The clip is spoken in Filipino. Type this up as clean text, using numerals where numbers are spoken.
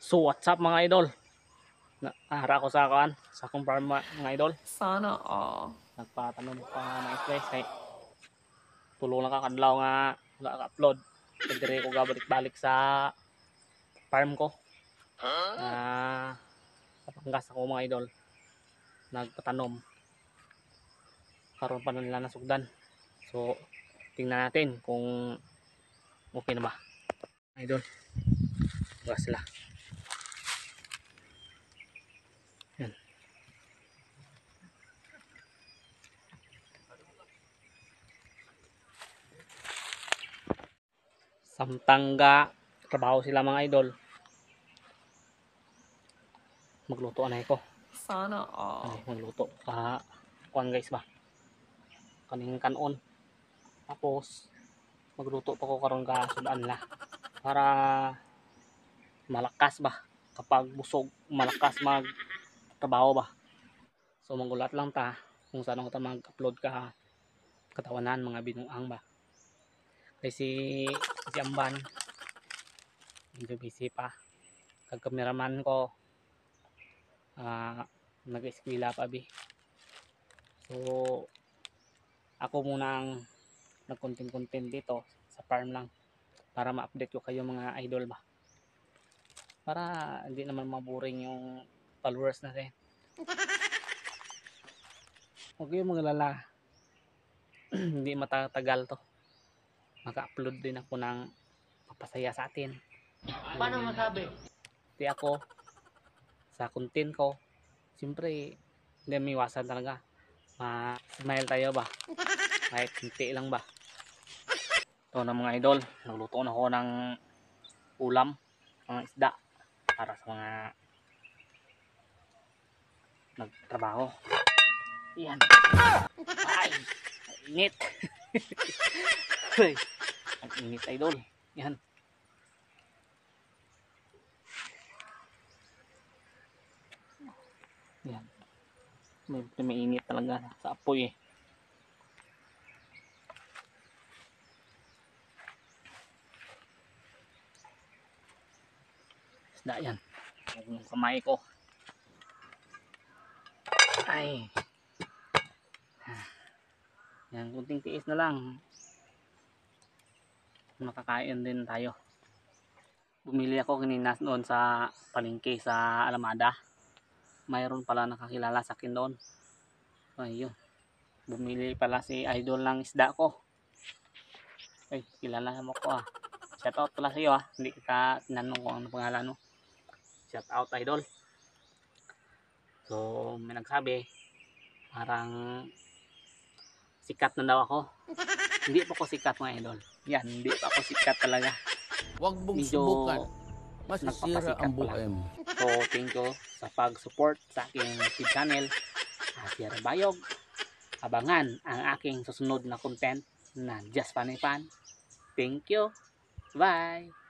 So what's up mga idol? Nahara ko sa kaan, sa akong farm mga idol. Sana all. Nagpatanom pa ng guys kay tulo lang kakadlaw nga wala ka-upload. Dire ko gabalik-balik sa farm ko. Kapanggas ako mga idol. Nagpatanom. Karon pa na nila nasugdan. So tingnan natin kung okay na ba. Idol. Gas sila. Yan. Samtangga trabaho sila mga idol. Magluto na ako. Sana all. Ay, magluto kuan guys ba. Kaning kanon. Tapos magluto pa ko karon ka sudan la para malakas ba kapag busog, malakas mag trabaho ba. So magulat lang ta kung saan ako ta mag-upload ka katawanan mga binuang ba. Kasi si Amban medyo busy pa. Kag cameraman ko nag-eskwela pa bi. So ako muna ang nag-content dito sa farm lang para ma-update ko kayo mga idol ba. Para hindi naman maboring yung followers natin. Huwag kayong magalala. Hindi matatagal to. Maka-upload din ako ng papasaya sa atin. Paano masabi? Di ako sa content ko. Siyempre, hindi may iwasan talaga. Ma-smile tayo ba? Kahit hindi lang ba? Ito na mga idol. Nagluto na ako ng ulam, mga isda para sa mga nagtrabaho. Yan. Ay, init. Ang init idol. Yan. Yan. May init talaga sa apoy eh. Isda yan. Yung kamay ko. Ay. Yan, kunting tiis na lang. Makakain din tayo. Bumili ako kanina doon sa palengke sa Alamada. Mayroon pala nakakilala sa akin doon. Ayun. Bumili pala si idol ng isda ko. Ay, kilala mo ko ah. Shout out pala sa iyo ah. Hindi kita tinanong kung ano pangalan mo. Shout out idol. So, may nagsabi parang sikat na daw ako. Hindi pa ako sikat mga idol. Yan, hindi pa ako sikat talaga. Huwag mong Medyo subukan. Masisira ang buhay mo. So, thank you sa pag-support sa aking YouTube channel. Sierra Bayog. Abangan ang aking susunod na content na Just Funny Fun. Thank you. Bye!